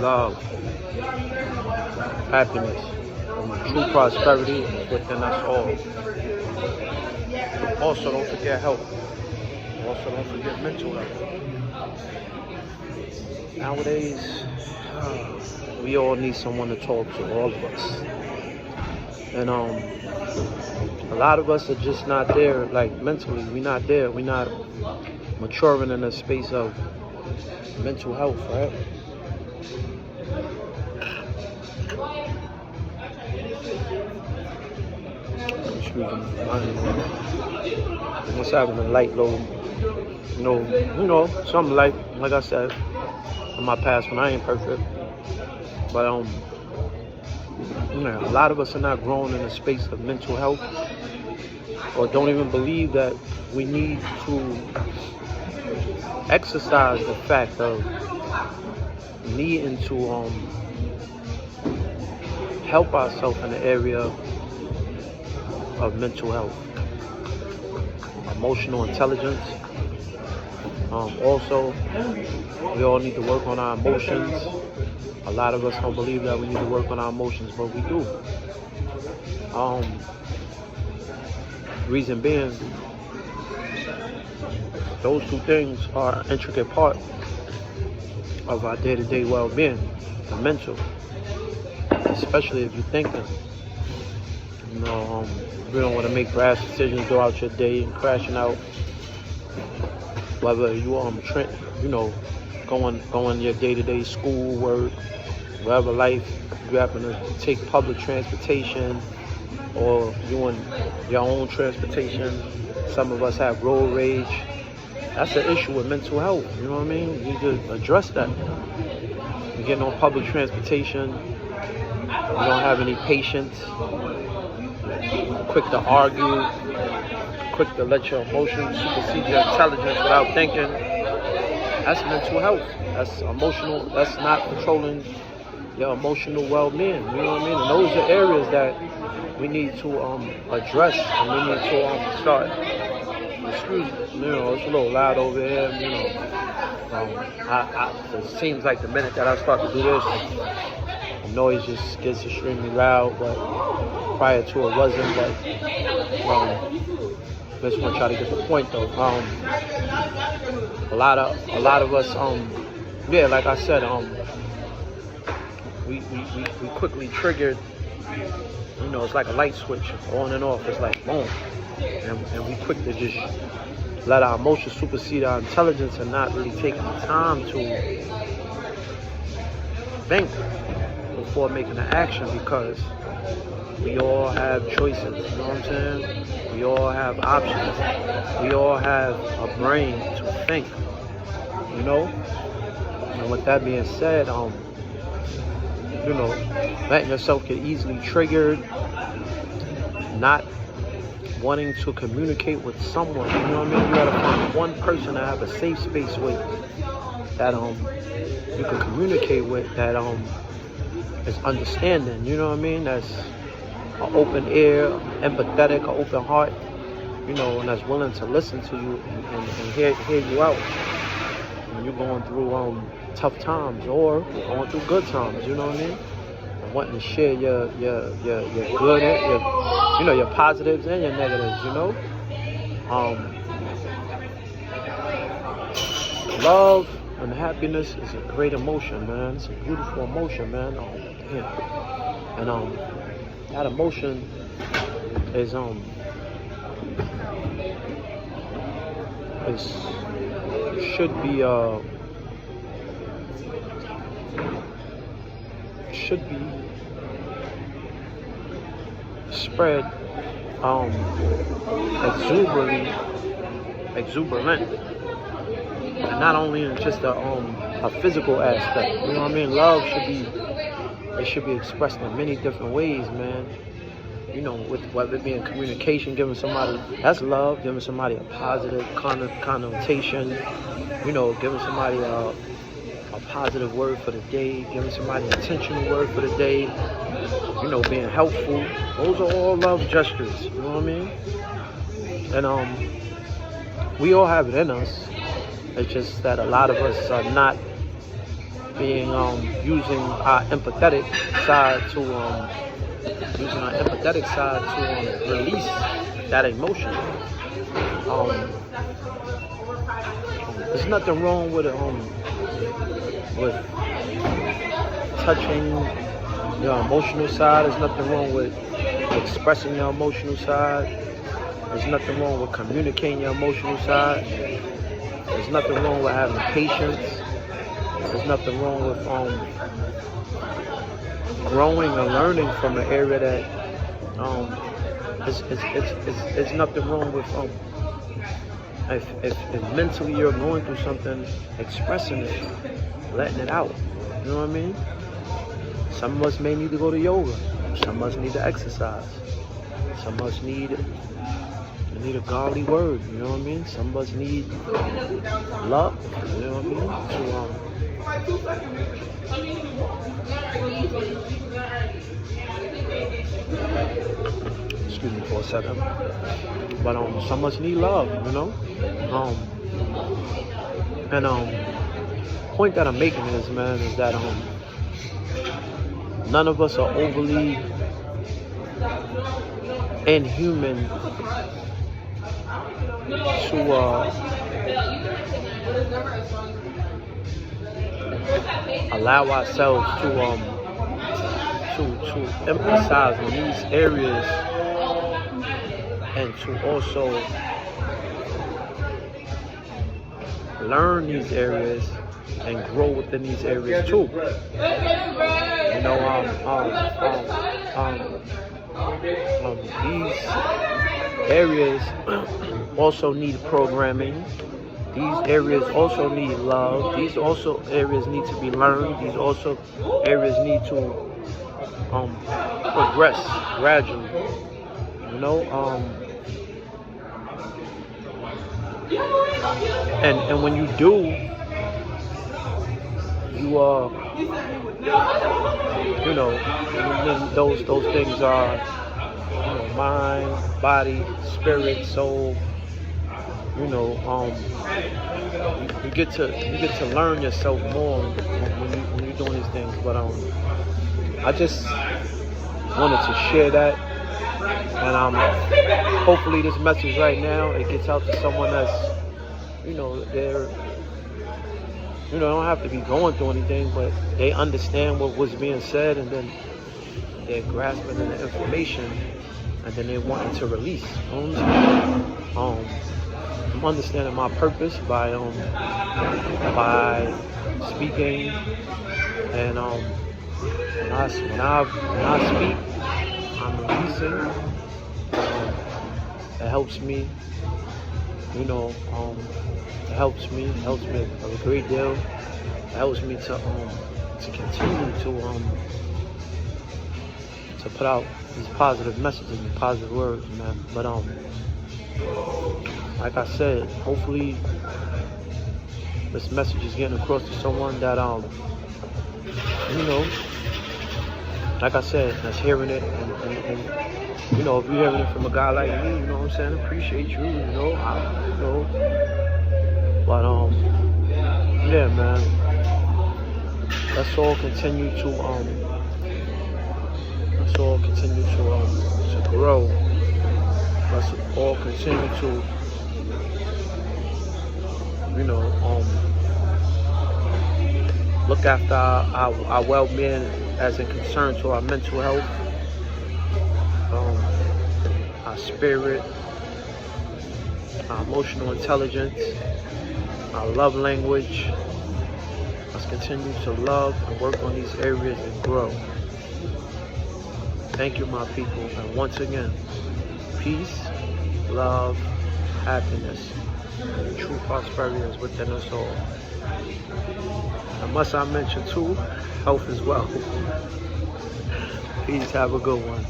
love, happiness, and true prosperity is within us all. Also, don't forget health. Also, don't forget mental health. Nowadays, we all need someone to talk to, all of us. And a lot of us are just not there, like mentally. We're not there. We're not maturing in the space of mental health, right? Excuse me. I'm just having a light load. Something like I said, in my past when I ain't perfect. But a lot of us are not growing in the space of mental health, or don't even believe that we need to exercise the fact of needing to help ourselves in the area of mental health, emotional intelligence. Also, we all need to work on our emotions. A lot of us don't believe that we need to work on our emotions, but we do. Reason being, those two things are an intricate part of our day-to-day well-being, the mental, especially if you're thinking. You don't want to make rash decisions throughout your day and crashing out. Whether you going your day-to-day school, work, wherever life, you happen to take public transportation or you in your own transportation. Some of us have road rage. That's an issue with mental health, you know what I mean? You need to address that. You're getting on public transportation, you don't have any patience, quick to argue, quick to let your emotions supersede your intelligence without thinking. That's mental health. That's emotional. That's not controlling your emotional well-being. You know what I mean? And those are areas that we need to address, and we need to start. Excuse me, it's a little loud over here. It seems like the minute that I start to do this, the noise just gets extremely loud. But prior to it wasn't. But I just want to try to get the point though. A lot of us, like I said, we quickly triggered. It's like a light switch, on and off. It's like boom, and we quick to just let our emotions supersede our intelligence and not really taking the time to think before making an action, because we all have choices, you know what I'm saying? We all have options. We all have a brain to think, And with that being said, letting yourself get easily triggered, not wanting to communicate with someone, you know what I mean? You gotta find one person to have a safe space with, that you can communicate with, that is understanding, you know what I mean? That's an open ear, empathetic, an open heart, and that's willing to listen to you and hear you out when you're going through tough times or going through good times, you know what I mean? And wanting to share your good, your positives and your negatives, Love and happiness is a great emotion, man. It's a beautiful emotion, man. And that emotion is should be spread exuberant, and not only in just a physical aspect. You know what I mean? Love should be expressed in many different ways, man. With whether it be in communication, giving somebody, that's love, giving somebody a positive connotation, giving somebody a positive word for the day, giving somebody an intentional word for the day, being helpful. Those are all love gestures, you know what I mean? And we all have it in us. It's just that a lot of us are not being using our empathetic side to release that emotion. There's nothing wrong with touching your emotional side. There's nothing wrong with expressing your emotional side. There's nothing wrong with communicating your emotional side. There's nothing wrong with having patience. There's nothing wrong with growing and learning from an area that it's nothing wrong with if mentally you're going through something, expressing it, letting it out. You know what I mean? Some of us may need to go to yoga. Some of us need to exercise. Some of us need a godly word. You know what I mean? Some of us need love. You know what I mean? Excuse me for a second. But some of us need love. You know. Point that I'm making is, man, is that none of us are overly inhuman to allow ourselves to emphasize on these areas and to also learn these areas and grow within these areas too. You know, these areas also need programming. These areas also need love. These also areas need to be learned. These also areas need to progress gradually. You know, and when you do, you know, those things are, you know, mind, body, spirit, soul. You know, you get to learn yourself more when you're doing these things. But I just wanted to share that, and hopefully this message right now, it gets out to someone that's, you know, they're, you know, don't have to be going through anything, but they understand what was being said, and then they're grasping the information, and then they wanting to release. I'm understanding my purpose by speaking, and when I speak, I'm releasing. It helps me, you know. It helps me a great deal. It helps me to continue to put out these positive messages and positive words, man. But like I said, hopefully this message is getting across to someone that you know, like I said, that's hearing it, and you know, if you're hearing it from a guy like me, you know what I'm saying, I appreciate you, you know, but yeah, man, let's all continue to grow. Let's all continue to, you know, look after our well-being as in concern to our mental health, our spirit, our emotional intelligence, our love language. Let's continue to love and work on these areas and grow. Thank you, my people. And once again, peace, love, happiness, and true prosperity is within us all. And must I mention too, health as well. Peace, have a good one.